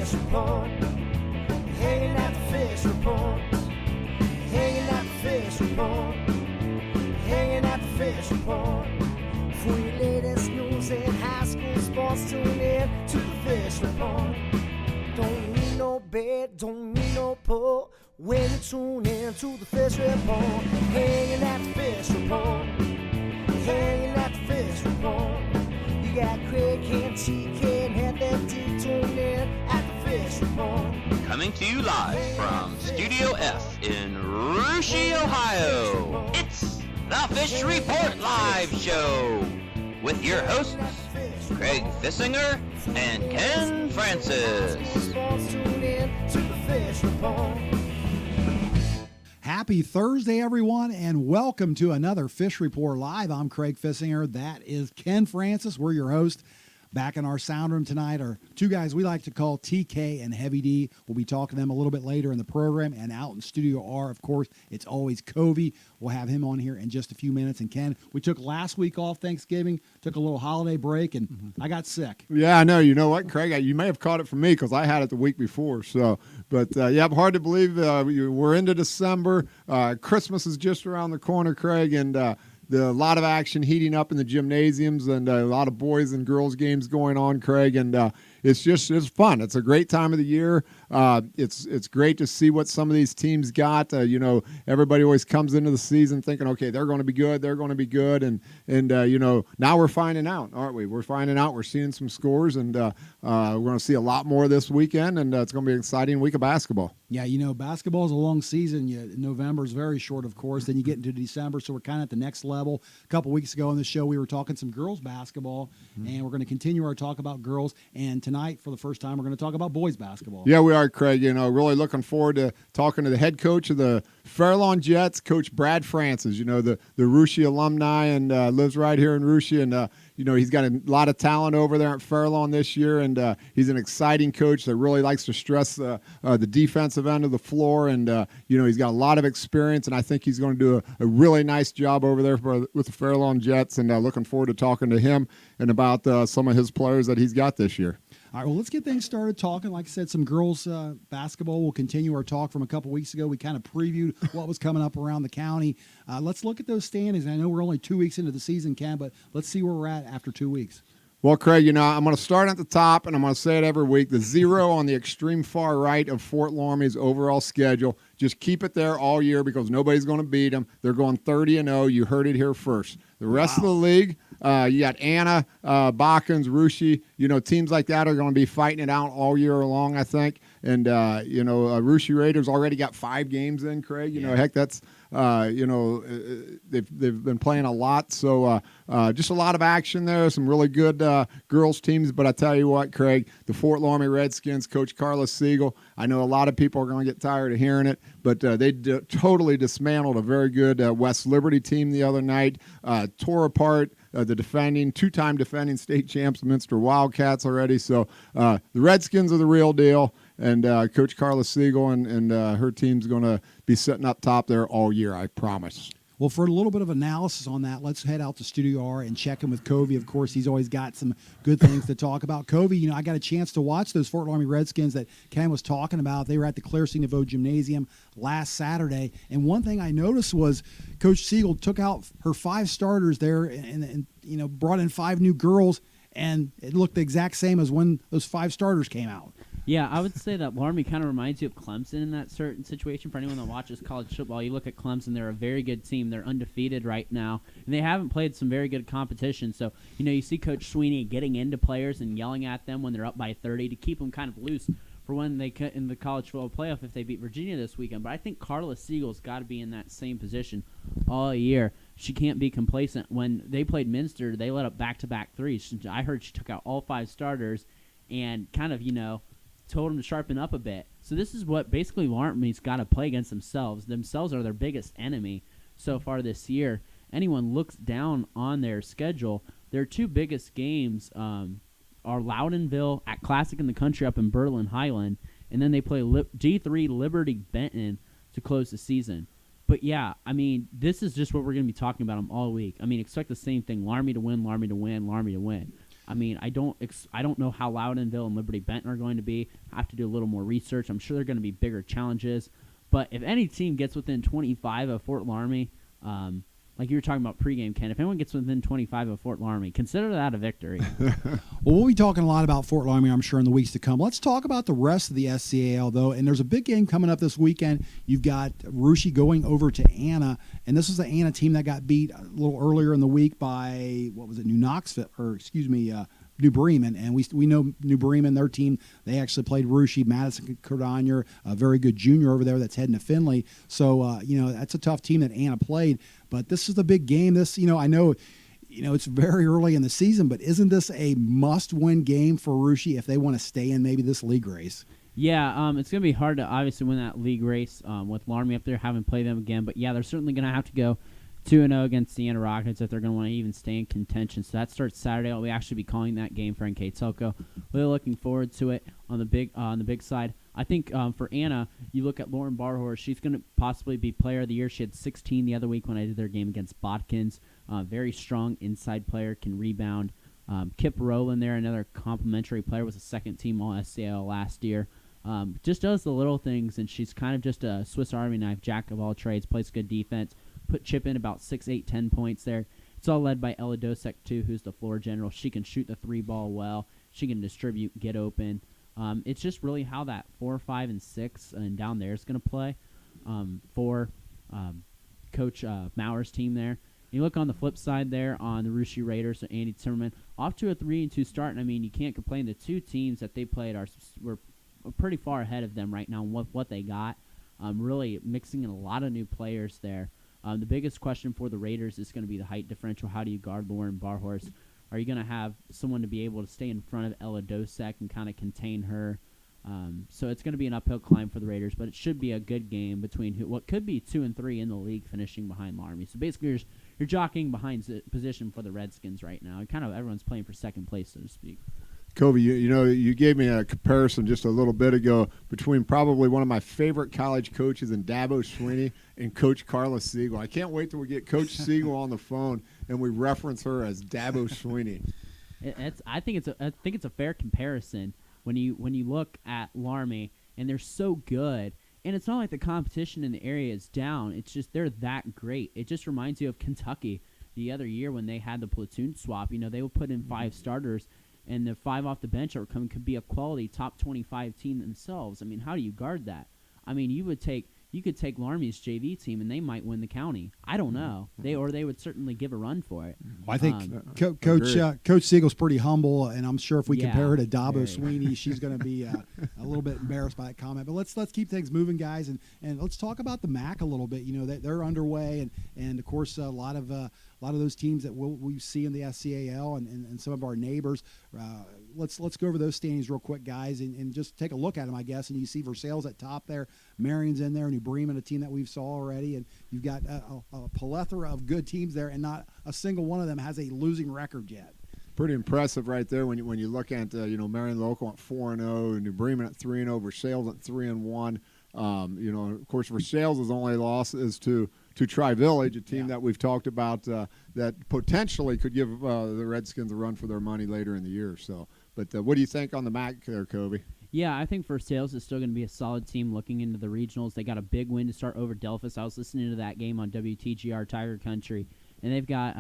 fish report. Hanging at the fish report. Hanging at the fish report. Hanging at the fish report. For your latest news in high school sports, tune in to the fish report. Don't need no bed, don't need no pull. When you tune in to the fish report. Hanging at the fish report. Hanging at the fish report. You got Craig and TK and Head and D tuned in at the fish report. Coming to you live from Studio F in Russia, Ohio. It's the Fish Report Live Show with your hosts, Craig Fissinger and Ken Francis. Happy Thursday, everyone, and welcome to another Fish Report Live. I'm Craig Fissinger. That is Ken Francis. We're your host. Back in our sound room tonight are two guys we like to call TK and Heavy D. We'll be talking to them a little bit later in the program. And out in Studio R, of course, it's always Covey. We'll have him on here in just a few minutes. And Ken, we took last week off Thanksgiving, took a little holiday break, and I got sick. Yeah, I know. You know what, Craig? You may have caught it from me because I had it the week before. But hard to believe we're into December. Christmas is just around the corner, Craig, and a lot of action heating up in the gymnasiums and a lot of boys and girls games going on, Craig, and it's fun. It's a great time of the year. It's great to see what some of these teams got. Everybody always comes into the season thinking, okay, they're going to be good, and now we're finding out, aren't we? We're finding out. We're seeing some scores, and we're going to see a lot more this weekend, and it's going to be an exciting week of basketball. Yeah, basketball is a long season. November is very short, of course. Then you get into December, so we're kind of at the next level. A couple weeks ago on the show, we were talking some girls basketball, and we're going to continue our talk about girls. And tonight, for the first time, we're going to talk about boys basketball. Yeah, we are, Craig. Really looking forward to talking to the head coach of the Fairlawn Jets, Coach Brad Francis. The Russia alumni and lives right here in Russia, and he's got a lot of talent over there at Fairlawn this year, and he's an exciting coach that really likes to stress the defensive end of the floor, and he's got a lot of experience, and I think he's going to do a really nice job over there with the Fairlawn Jets, and looking forward to talking to him and about some of his players that he's got this year. All right, well, let's get things started talking. Like I said, some girls basketball. We'll continue our talk from a couple weeks ago. We kind of previewed what was coming up around the county. Let's look at those standings. I know we're only 2 weeks into the season, Ken, but let's see where we're at after 2 weeks. Well, Craig, I'm going to start at the top, and I'm going to say it every week. The 0 on the extreme far right of Fort Loramie's overall schedule. Just keep it there all year because nobody's going to beat them. They're going 30-0. You heard it here first. The rest of the league, you got Anna, Bakens, Rushi. Teams like that are going to be fighting it out all year long, I think. And, Rushi Raiders already got 5 games in, Craig. Heck, that's, they've been playing a lot. So just a lot of action there, some really good girls teams. But I tell you what, Craig, the Fort Loramie Redskins, Coach Carla Siegel, I know a lot of people are going to get tired of hearing it, but they totally dismantled a very good West Liberty team the other night, tore apart the two-time defending state champs, Minster Wildcats already. So the Redskins are the real deal, and Coach Carla Siegel and her team's going to be sitting up top there all year, I promise. Well, for a little bit of analysis on that, let's head out to Studio R and check in with Covey. Of course, he's always got some good things to talk about. Covey, I got a chance to watch those Fort Loramie Redskins that Ken was talking about. They were at the Claire C. Naveau Gymnasium last Saturday, and one thing I noticed was Coach Siegel took out her 5 starters there and brought in 5 new girls, and it looked the exact same as when those 5 starters came out. Yeah, I would say that Loramie kind of reminds you of Clemson in that certain situation. For anyone that watches college football, you look at Clemson, they're a very good team. They're undefeated right now, and they haven't played some very good competition. So, you see Coach Sweeney getting into players and yelling at them when they're up by 30 to keep them kind of loose for when they cut in the college football playoff if they beat Virginia this weekend. But I think Carla Siegel's got to be in that same position all year. She can't be complacent. When they played Minster, they let up back-to-back threes. I heard she took out all 5 starters and kind of, told them to sharpen up a bit. So this is what basically Loramie's got to play against themselves. Themselves are their biggest enemy so far this year. Anyone looks down on their schedule, their 2 biggest games are Loudonville at Classic in the Country up in Berlin Highland, and then they play D3 Liberty Benton to close the season. But yeah, this is just what we're going to be talking about them all week. Expect the same thing: Loramie to win, Loramie to win, Loramie to win. I mean, I don't know how Loudonville and Liberty Benton are going to be. I have to do a little more research. I'm sure they're going to be bigger challenges. But if any team gets within 25 of Fort Laramie, like you were talking about pregame, Ken, if anyone gets within 25 of Fort Laramie, consider that a victory. Well, we'll be talking a lot about Fort Laramie, I'm sure, in the weeks to come. Let's talk about the rest of the SCAL, though. And there's a big game coming up this weekend. You've got Russia going over to Anna, and this is the Anna team that got beat a little earlier in the week by, New Knoxville, New Bremen, and we know New Bremen, their team, they actually played Russia, Madison Cordonier, a very good junior over there that's heading to Findlay. So, that's a tough team that Anna played. But this is the big game. This, I know, it's very early in the season, but isn't this a must-win game for Russia if they want to stay in maybe this league race? Yeah, it's going to be hard to obviously win that league race with Laramie up there, having played them again. But, yeah, they're certainly going to have to go 2-0 against the Anna Rockets if they're going to want to even stay in contention. So that starts Saturday. We'll actually be calling that game for NK Telco. Really looking forward to it on the big side. I think for Anna, you look at Lauren Barhorse. She's going to possibly be Player of the Year. She had 16 the other week when I did their game against Botkins. Very strong inside player, can rebound. Kip Rowland there, another complimentary player, was a second-team All-SCAL last year. Just does the little things, and she's kind of just a Swiss Army knife, jack of all trades, plays good defense. Put Chip in about 6, 8, 10 points there. It's all led by Ella Dosek, too, who's the floor general. She can shoot the three ball well. She can distribute, get open. It's just really how that 4, 5, and 6 and down there is going to play for Coach Mauer's team there. You look on the flip side there on the Russia Raiders, so Andy Timmerman, off to a 3-2 start. And I mean, you can't complain. The two teams that they played were pretty far ahead of them right now in what they got. Really mixing in a lot of new players there. The biggest question for the Raiders is going to be the height differential. How do you guard Lauren Barhorse? Are you going to have someone to be able to stay in front of Ella Dosek and kind of contain her? So it's going to be an uphill climb for the Raiders, but it should be a good game between what could be 2 and 3 in the league, finishing behind Laramie. So basically, you're jockeying behind position for the Redskins right now. Everyone's playing for second place, so to speak. Kobe, you gave me a comparison just a little bit ago between probably one of my favorite college coaches in Dabo Sweeney and Coach Carla Siegel. I can't wait till we get Coach Siegel on the phone and we reference her as Dabo Sweeney. I think it's a fair comparison when you look at Laramie, and they're so good. And it's not like the competition in the area is down. It's just they're that great. It just reminds you of Kentucky the other year when they had the platoon swap. They would put in 5 starters, and the 5 off the bench that were coming could be a quality top 25 team themselves. I mean, how do you guard that? I mean, you could take Laramie's JV team, and they might win the county. I don't know. They would certainly give a run for it. Well, I think Coach Siegel's pretty humble, and I'm sure if we compare her to Dabo Sweeney, she's going to be a little bit embarrassed by that comment. But let's keep things moving, guys, and let's talk about the MAC a little bit. They're underway, and of course a lot of those teams that we see in the SCAL and some of our neighbors. Let's go over those standings real quick, guys, and just take a look at them, I guess. And you see Versailles at top there, Marion's in there, New Bremen, a team that we've saw already, and you've got a plethora of good teams there, and not a single one of them has a losing record yet. Pretty impressive right there when you look at Marion Local at 4-0, New Bremen at 3-0, Versailles at 3-1. Of course, Versailles' only loss is to Tri-Village, a team that we've talked about that potentially could give the Redskins a run for their money later in the year. So, but what do you think on the MAC there, Kobe? Yeah, I think Versailles is still going to be a solid team looking into the regionals. They got a big win to start over Delphus. I was listening to that game on WTGR Tiger Country, and they've got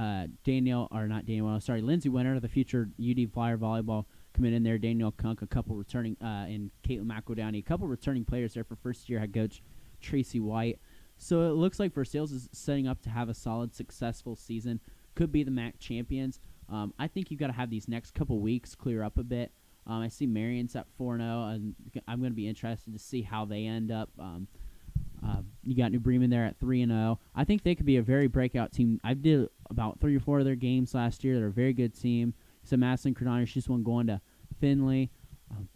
Lindsay Winter, the future UD Flyer volleyball, coming in there. Danielle Kunk, a couple returning, and Caitlin McEldowney, a couple returning players there for first-year head coach Tracy White. So it looks like Versailles is setting up to have a solid, successful season. Could be the MAC champions. I think you've got to have these next couple weeks clear up a bit. I see Marion's at 4-0, and I'm going to be interested to see how they end up. You got New Bremen there at 3-0. I think they could be a very breakout team. I did about 3 or 4 of their games last year. They're a very good team. So Madison Cordonier, she's one going to Findlay.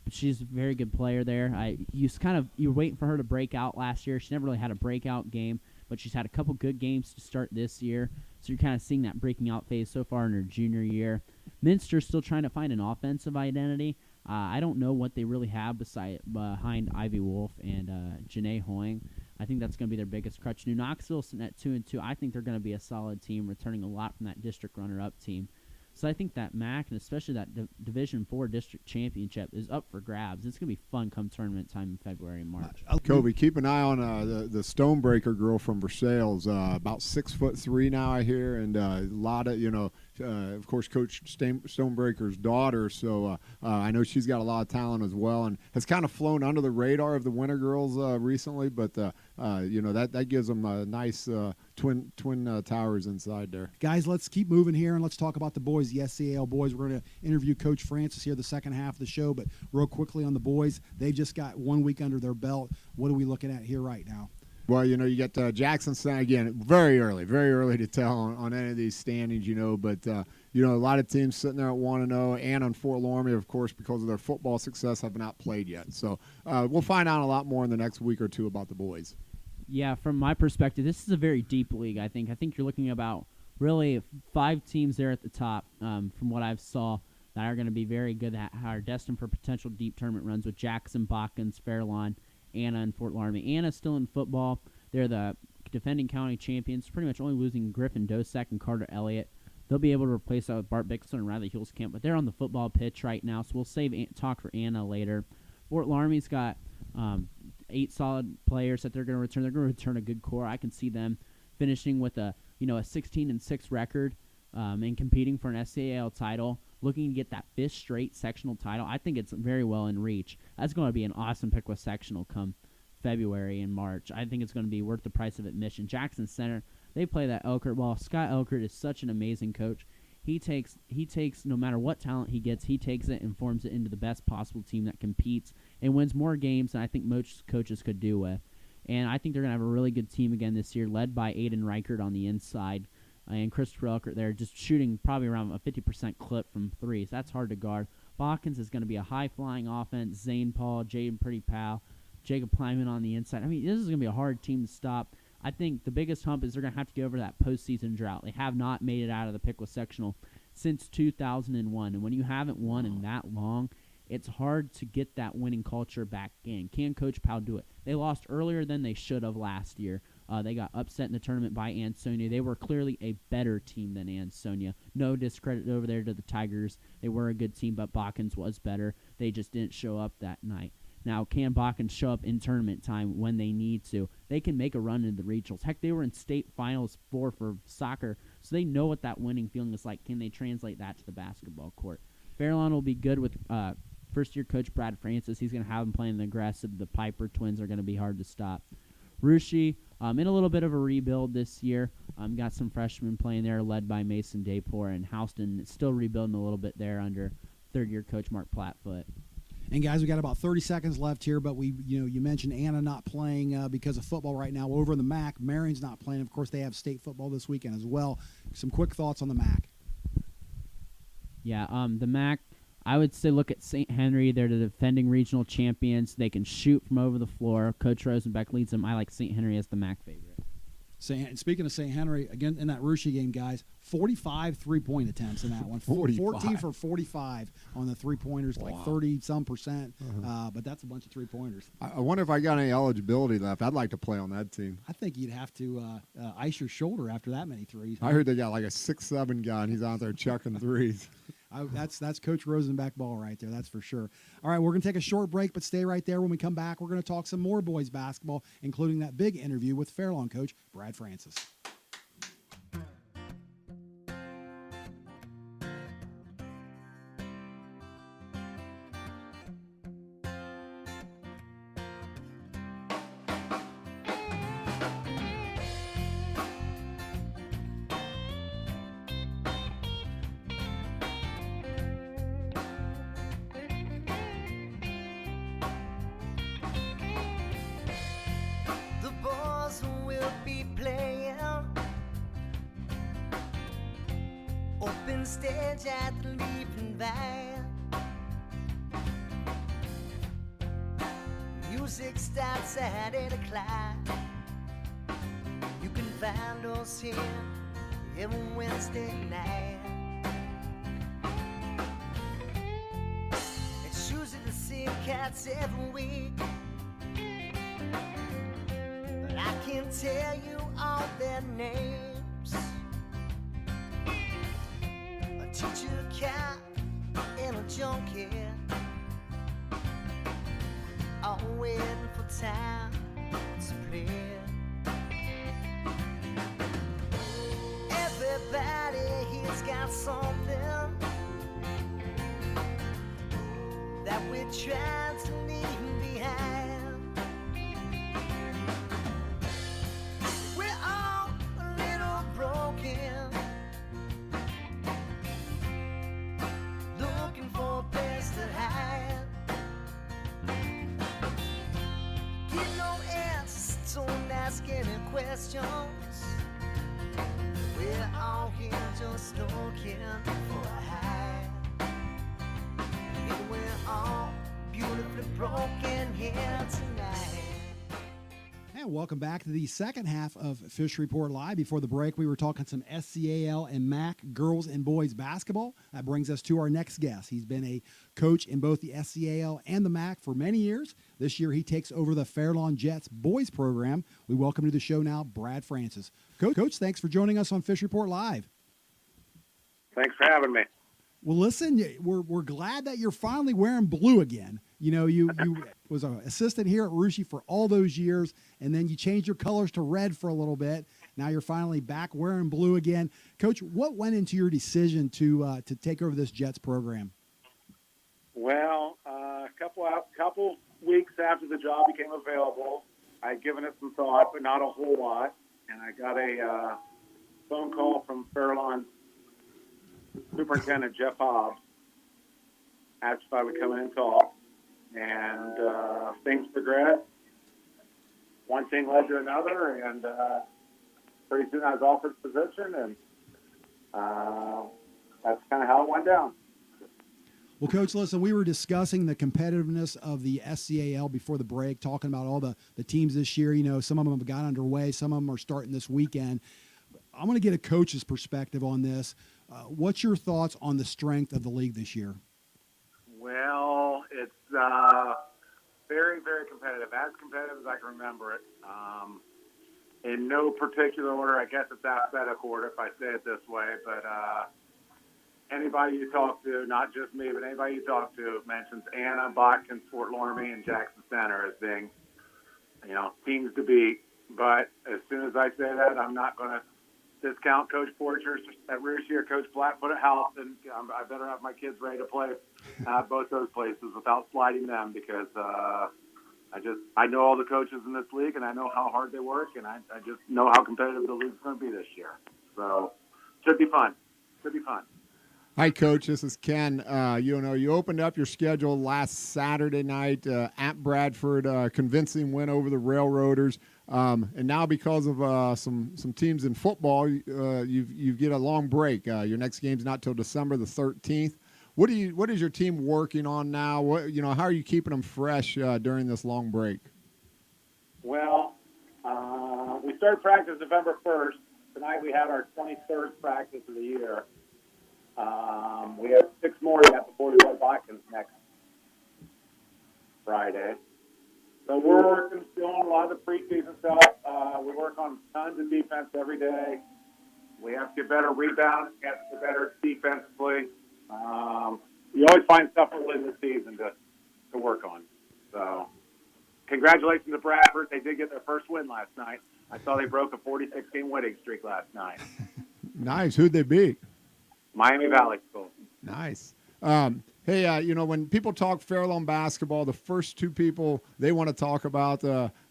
She's a very good player there. You're waiting for her to break out last year. She never really had a breakout game, but she's had a couple good games to start this year. So you're kind of seeing that breaking out phase so far in her junior year. Minster's still trying to find an offensive identity. I don't know what they really have behind Ivy Wolf and Janae Hoying. I think that's going to be their biggest crutch. New Knoxville sitting at 2-2. I think they're going to be a solid team, returning a lot from that district runner-up team. So I think that MAC, and especially that Division IV district championship, is up for grabs. It's going to be fun come tournament time in February and March. Kobe, keep an eye on the Stonebreaker girl from Versailles. About 6'3" now, I hear, and a lot of, of course, Coach Stonebreaker's daughter. So I know she's got a lot of talent as well, and has kind of flown under the radar of the Winter Girls recently. But that gives them a nice twin towers inside there. Guys, let's keep moving here and let's talk about the boys, the SCAL boys. We're going to interview Coach Francis here the second half of the show, but real quickly on the boys, they've just got 1 week under their belt. What are we looking at here right now? Well, you get Jackson Center again. Very early to tell on any of these standings, but a lot of teams sitting there at 1-0, and on Fort Laramie, of course, because of their football success, have not played yet. So we'll find out a lot more in the next week or two about the boys. Yeah, from my perspective, this is a very deep league. I think you're looking about really 5 teams there at the top, from what I've saw, that are going to be very good, that are destined for potential deep tournament runs with Jackson, Botkins, Fairlawn, Anna, and Fort Laramie. Anna's still in football. They're the defending county champions, pretty much only losing Griffin Dosek and Carter Elliott. They'll be able to replace that with Bart Bixler and Riley Hulskamp, but they're on the football pitch right now, so we'll save talk for Anna later. Fort Laramie's got 8 solid players that they're going to return. They're going to return a good core. I can see them finishing with a 16-6 record and competing for an SCAL title, looking to get that 5th straight sectional title. I think it's very well in reach. That's going to be an awesome Pickwa sectional come February and March. I think it's going to be worth the price of admission. Jackson Center, they play that Elkert. Well, Scott Elkert is such an amazing coach. He takes no matter what talent he gets, he takes it and forms it into the best possible team that competes and wins more games than I think most coaches could do with. And I think they're going to have a really good team again this year, led by Aiden Reichert on the inside. And Christopher Elkert there just shooting probably around a 50% clip from threes. That's hard to guard. Botkins is going to be a high-flying offense. Zane Paul, Jaden Pretty Pal, Jacob Plyman on the inside. I mean, this is going to be a hard team to stop. I think the biggest hump is they're going to have to get over that postseason drought. They have not made it out of the Pickwa sectional since 2001. And when you haven't won in that long, it's hard to get that winning culture back in. Can Coach Powell do it? They lost earlier than they should have last year. They got upset in the tournament by Ansonia. They were clearly a better team than Ansonia. No discredit over there to the Tigers. They were a good team, but Botkins was better. They just didn't show up that night. Now, can Botkins show up in tournament time when they need to? They can make a run into the regionals. Heck, they were in state finals for soccer, so they know what that winning feeling is like. Can they translate that to the basketball court? Fairlawn will be good with first-year coach Brad Francis. He's going to have them playing the aggressive. The Piper twins are going to be hard to stop. Russia, in a little bit of a rebuild this year. Got some freshmen playing there, led by Mason Daypor, and Houston still rebuilding a little bit there under third-year coach Mark Plattfoot. And guys, we got about 30 seconds left here, but you mentioned Anna not playing because of football right now. Over in the MAC, Marion's not playing. Of course, they have state football this weekend as well. Some quick thoughts on the MAC. Yeah, the MAC, I would say look at St. Henry. They're the defending regional champions. They can shoot from over the floor. Coach Rosenbeck leads them. I like St. Henry as the MAC favorite. Speaking of St. Henry, again, in that Russia game, guys, 45 three-point attempts in that one. 14 for 45 on the three-pointers, like 30-some%. But that's a bunch of three-pointers. I wonder if I got any eligibility left. I'd like to play on that team. I think you'd have to ice your shoulder after that many threes. I heard they got like a 6'7" guy, and he's out there chucking threes. That's Coach Rosenbeck ball right there, that's for sure. All right, we're going to take a short break, but stay right there. When we come back, we're going to talk some more boys basketball, including that big interview with Fairlawn coach Brad Francis. The boys will be playing open stage at the leaving van. Music starts at 8 o'clock. You can find us here every Wednesday night. It's usually the same cats every week, but I can't tell you all their names. teacher cat in a junkie, all waiting for time to play. Everybody here's got something that we're trying to leave behind. We're all a little broken, looking for a place to hide. Get no answers, don't ask any questions. We're all here just looking for a high. And we're all beautifully broken here tonight. And welcome back to the second half of Fish Report Live. Before the break, we were talking some SCAL and MAC girls and boys basketball. That brings us to our next guest. He's been a coach in both the SCAL and the MAC for many years. This year, he takes over the Fairlawn Jets boys program. We welcome to the show now, Brad Francis. Coach, thanks for joining us on Fish Report Live. Thanks for having me. Well, listen, we're glad that you're finally wearing blue again. You know, you was an assistant here at Russia for all those years, and then you changed your colors to red for a little bit. Now you're finally back wearing blue again. Coach, what went into your decision to take over this Jets program? Well, a couple weeks after the job became available, I'd given it some thought, but not a whole lot. And I got a phone call from Fairlawn Superintendent Jeff Hobbs, asked if I would come in and talk. And things progressed. One thing led to another, and pretty soon I was offered the position, and that's kind of how it went down. Well, Coach, listen, we were discussing the competitiveness of the SCAL before the break, talking about all the teams this year. You know, some of them have got underway. Some of them are starting this weekend. I'm going to get a coach's perspective on this. What's your thoughts on the strength of the league this year? Well, it's very, very competitive, as competitive as I can remember it. In no particular order, I guess it's alphabetical order if I say it this way, but anybody you talk to, not just me, but anybody you talk to mentions Anna, Botkins, Fort Loramie, and Jackson Center as being, you know, teams to beat. But as soon as I say that, I'm not going to discount Coach Porcher at Russia or Coach Flatfoot at Houston. I better have my kids ready to play at both those places without sliding them, because I know all the coaches in this league, and I know how hard they work, and I just know how competitive the league's going to be this year. So should be fun. Hi, Coach. This is Ken. You opened up your schedule last Saturday night at Bradford, convincing win over the Railroaders. And now, because of some teams in football, you get a long break. Your next game's not till December the 13th. What is your team working on now? How are you keeping them fresh during this long break? Well, we started practice November 1st. Tonight we had our 23rd practice of the year. We have 6 more yet before we play Botkins next Friday. So we're working still on a lot of the preseason stuff. We work on tons of defense every day. We have to get better rebounds, get better defensively. You always find stuff early in the season to work on. So congratulations to Bradford. They did get their first win last night. I saw they broke a 46-game winning streak last night. Nice. Who'd they beat? Miami Valley School. Nice. Hey, when people talk Fairlawn basketball, the first 2 people they want to talk about,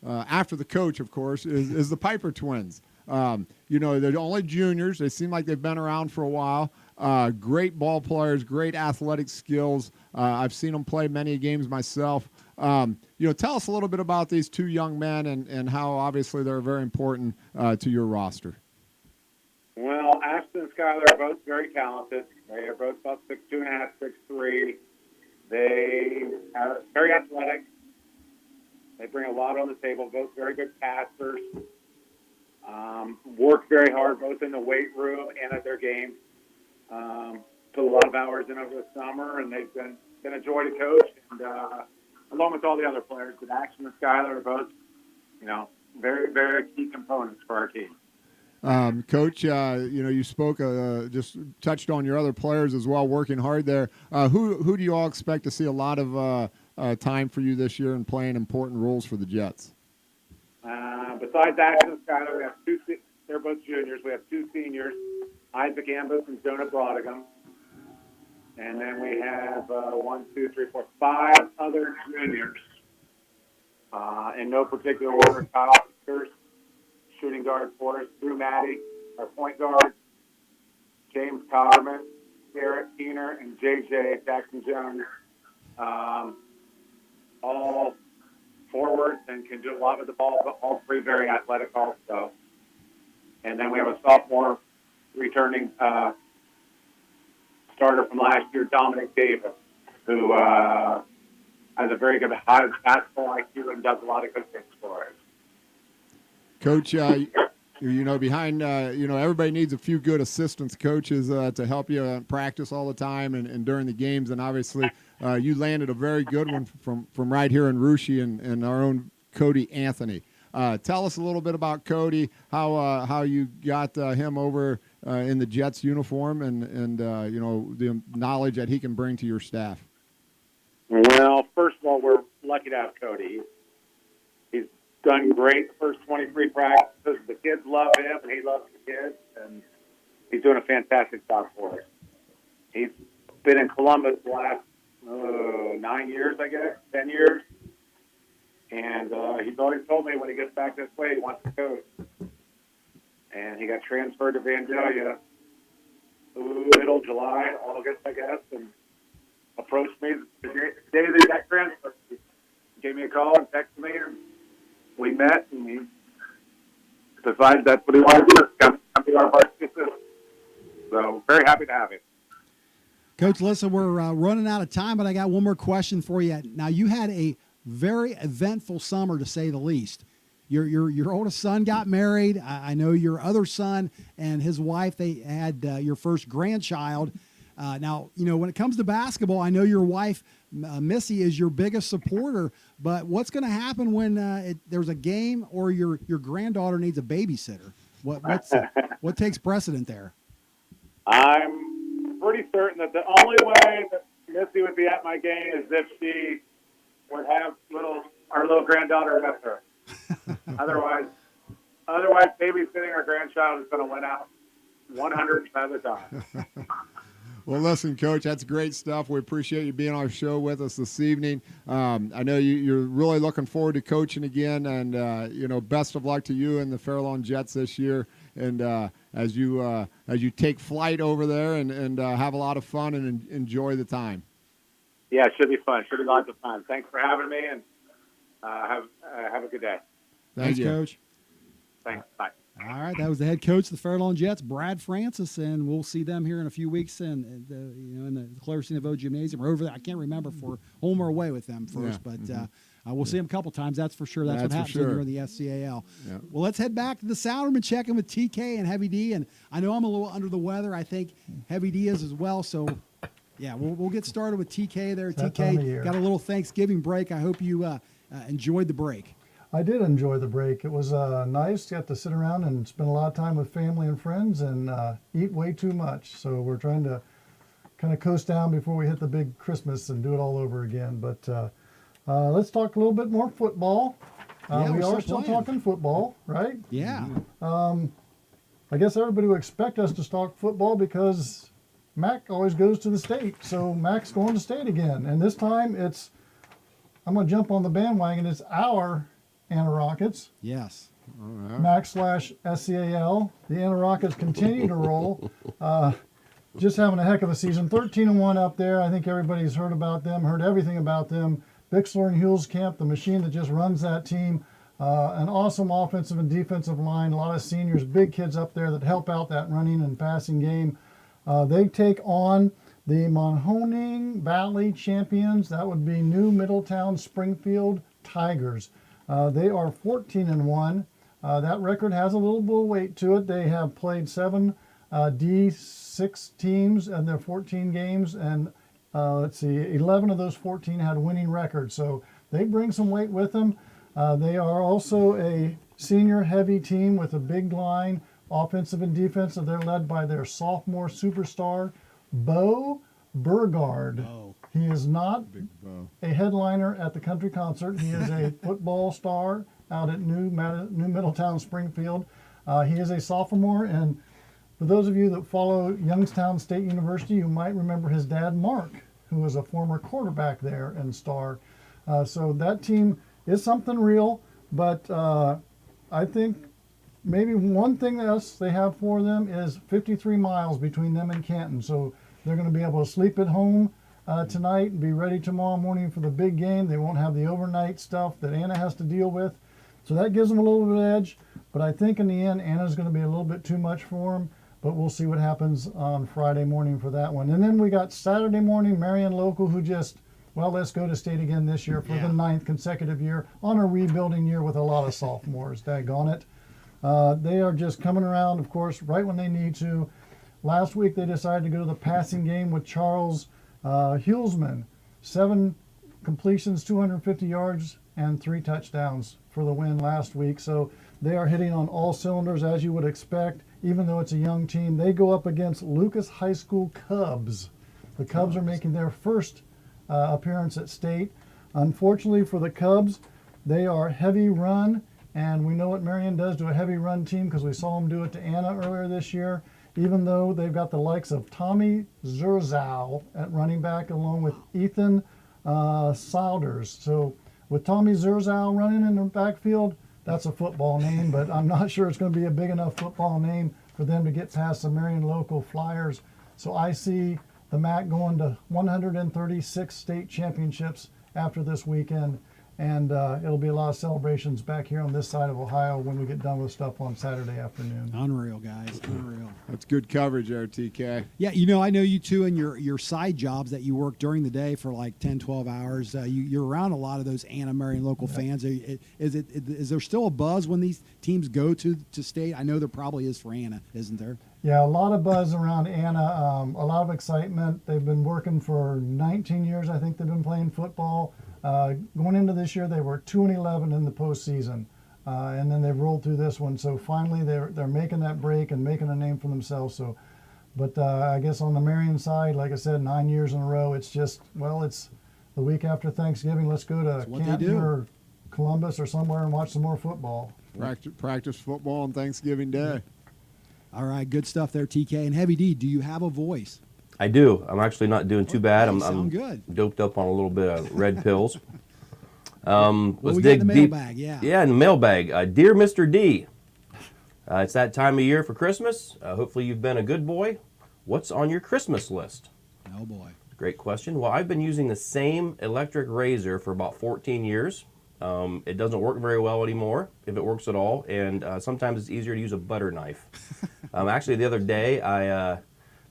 after the coach, of course, is the Piper twins. They're only juniors. They seem like they've been around for a while. Great ball players, great athletic skills. I've seen them play many games myself. Tell us a little bit about these 2 young men and how obviously they're very important to your roster. Well, Ashton and Skylar are both very talented. They are both about 6'2.5", 6'3". They are very athletic. They bring a lot on the table. Both very good passers. Work very hard both in the weight room and at their game. Put a lot of hours in over the summer, and they've been a joy to coach. And along with all the other players, but Ashton and Skylar are both, very, very key components for our team. Coach, you spoke, just touched on your other players as well, working hard there. Who do you all expect to see a lot of time for you this year and playing important roles for the Jets? Besides Ashton Skyler, we have two. They're both juniors. We have two seniors, Isaac Ambus and Jonah Brodigam. And then we have 5 other juniors. In no particular order, Kyle Pierce, shooting guard for us, Drew Matty, our point guard, James Cotterman, Garrett Keener, and JJ Jackson Jones. All forwards and can do a lot with the ball, but all 3 very athletic also. And then we have a sophomore returning starter from last year, Dominic Davis, who has a very good high basketball IQ and does a lot of good things for us. Coach, behind, everybody needs a few good assistants coaches to help you practice all the time and during the games. And obviously, you landed a very good one from right here in Russia and our own Cody Anthony. Tell us a little bit about Cody, how you got him over in the Jets uniform and the knowledge that he can bring to your staff. Well, first of all, we're lucky to have Cody. He's done great the first 23 practices. The kids love him, and he loves the kids, and he's doing a fantastic job for us. He's been in Columbus the last 9 years, I guess, 10 years. And he's always told me when he gets back this way, he wants to coach. And he got transferred to Vandalia middle July, August, I guess, and approached me the day that he got transferred. He gave me a call and texted me, and we met, and he decided that's what he wanted to do, come be our varsity assistant. So very happy to have him. Coach, listen, we're running out of time, but I got one more question for you. Now, you had a very eventful summer, to say the least. Your oldest son got married. I know your other son and his wife, they had your first grandchild. Now, when it comes to basketball, I know your wife, Missy, is your biggest supporter. But what's going to happen when there's a game or your granddaughter needs a babysitter? What takes precedent there? I'm pretty certain that the only way that Missy would be at my game is if she would have our little granddaughter with her. Otherwise, babysitting our grandchild is going to win out 100% of the time. Well, listen, Coach, that's great stuff. We appreciate you being on our show with us this evening. I know you're really looking forward to coaching again, and best of luck to you and the Fairlawn Jets this year. And as you take flight over there and have a lot of fun and enjoy the time. Yeah, it should be fun. Should be lots of fun. Thanks for having me, and have a good day. Thanks, Coach. Thanks. Bye. All right, that was the head coach of the Fairlawn Jets, Brad Francis, and we'll see them here in a few weeks in the Claire-Cinevo Gymnasium or over there. I can't remember for home or away with them first, but we'll see them a couple times. That's for sure. That's what happens when you're in the SCAL. Yeah. Well, let's head back to the Soundroom and check in with TK and Heavy D. And I know I'm a little under the weather. I think Heavy D is as well. So, yeah, we'll get started with TK there. TK got a little Thanksgiving break. I hope you enjoyed the break. I did enjoy the break. It was nice to get to sit around and spend a lot of time with family and friends and eat way too much. So we're trying to kind of coast down before we hit the big Christmas and do it all over again. But let's talk a little bit more football. We are still talking football, right? Yeah. I guess everybody would expect us to talk football because Mac always goes to the state. So Mac's going to state again. And this time I'm going to jump on the bandwagon. It's our Anna Rockets. Yes. Mac/SCAL. The Anna Rockets continue to roll. Just having a heck of a season. 13-1 up there. I think everybody's heard about them, heard everything about them. Bixler and Hulskamp, the machine that just runs that team. An awesome offensive and defensive line. A lot of seniors, big kids up there that help out that running and passing game. They take on the Mahoning Valley champions. That would be New Middletown Springfield Tigers. They are 14-1. That record has a little bit of weight to it. They have played 7 D6 teams in their 14 games, and 11 of those 14 had winning records. So they bring some weight with them. They are also a senior heavy team with a big line Offensive and defensive, they're led by their sophomore superstar, Bo Burgard. Oh. He is not Big Bo. a headliner at the country concert. He is a football star out at New Middletown, Springfield. He is a sophomore, and for those of you that follow Youngstown State University, you might remember his dad, Mark, who was a former quarterback there and star. So that team is something real, but I think maybe one thing else they have for them is 53 miles between them and Canton. So they're going to be able to sleep at home tonight and be ready tomorrow morning for the big game. They won't have the overnight stuff that Anna has to deal with. So that gives them a little bit of edge. But I think in the end, Anna's going to be a little bit too much for them. But we'll see what happens on Friday morning for that one. And then we got Saturday morning, Marion Local, who just, well, let's go to state again this year for the 9th consecutive year on a rebuilding year with a lot of sophomores. Daggone it. They are just coming around, of course, right when they need to. Last week they decided to go to the passing game with Charles Hulsman. 7 completions, 250 yards, and 3 touchdowns for the win last week. So they are hitting on all cylinders, as you would expect, even though it's a young team. They go up against Lucas High School Cubs. The Cubs are making their first appearance at state. Unfortunately for the Cubs, they are heavy run, and we know what Marion does to a heavy run team because we saw them do it to Anna earlier this year, even though they've got the likes of Tommy Zerzow at running back along with Ethan Souders. So with Tommy Zerzow running in the backfield, that's a football name, but I'm not sure it's going to be a big enough football name for them to get past the Marion Local Flyers. So I see the MAC going to 136 state championships after this weekend, and it'll be a lot of celebrations back here on this side of Ohio when we get done with stuff on Saturday afternoon. Unreal, guys. Unreal. That's good coverage there, TK. Yeah, I know you two and your side jobs that you work during the day for like 10, 12 hours. You're around a lot of those Anna Marion local fans. Is there still a buzz when these teams go to state? I know there probably is for Anna, isn't there? Yeah, a lot of buzz around Anna, a lot of excitement. They've been working for 19 years, I think they've been playing football. Going into this year, they were 2-11 in the postseason, and then they've rolled through this one. So finally, they're making that break and making a name for themselves. So, but I guess on the Marion side, like I said, 9 years in a row. It's just, well, it's the week after Thanksgiving. Let's go to Canton or Columbus or somewhere and watch some more football. Practice football on Thanksgiving Day. All right, good stuff there, TK. And Heavy D, do you have a voice? I do. I'm actually not doing too bad. I'm good. Doped up on a little bit of red pills. Well, let's we dig got in the deep. mailbag, yeah. Yeah, in the mailbag. Dear Mr. D, it's that time of year for Christmas. Hopefully you've been a good boy. What's on your Christmas list? Oh, boy. Great question. Well, I've been using the same electric razor for about 14 years. It doesn't work very well anymore, if it works at all, and sometimes it's easier to use a butter knife. Actually, the other day, I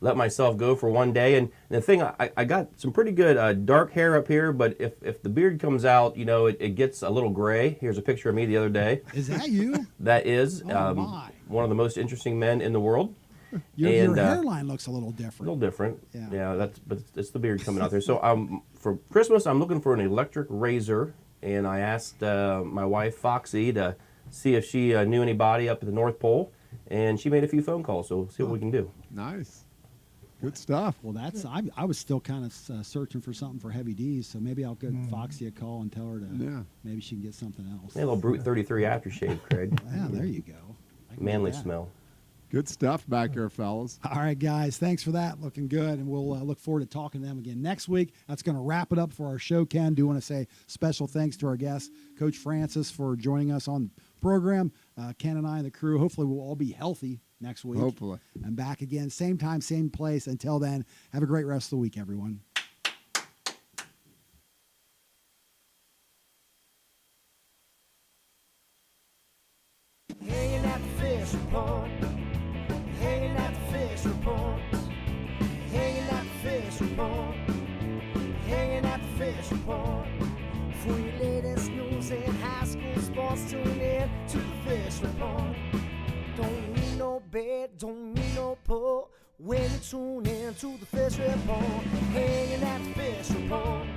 let myself go for one day, and the thing, I got some pretty good dark hair up here, but if the beard comes out, it gets a little gray. Here's a picture of me the other day. Is that you? That is my. one of the most interesting men in the world. Your hairline looks a little different. A little different. Yeah. But it's the beard coming out there. So for Christmas, I'm looking for an electric razor, and I asked my wife, Foxy, to see if she knew anybody up at the North Pole, and she made a few phone calls, so we'll see what we can do. Nice. Good stuff. Well, I was still kind of searching for something for Heavy D's, so maybe I'll give Foxy a call and tell her to maybe she can get something else. Yeah, a little Brute 33 aftershave, Craig. Yeah, there you go. Manly smell. Good stuff back here, fellas. All right, guys. Thanks for that. Looking good. And we'll look forward to talking to them again next week. That's going to wrap it up for our show, Ken. Do want to say special thanks to our guest, Coach Francis, for joining us on the program. Ken and I and the crew, hopefully we'll all be healthy next week. Hopefully. And back again, same time, same place. Until then, have a great rest of the week, everyone. Hanging at the fishing pond, hanging at the fishing pond, hanging at the fishing pond, hanging at the fishing pond. For your latest news and high school sports, tune in to the fishing pond. Don't need no bed, don't need no pole. When you tune in to the fishing pond, hanging at the fishing pond.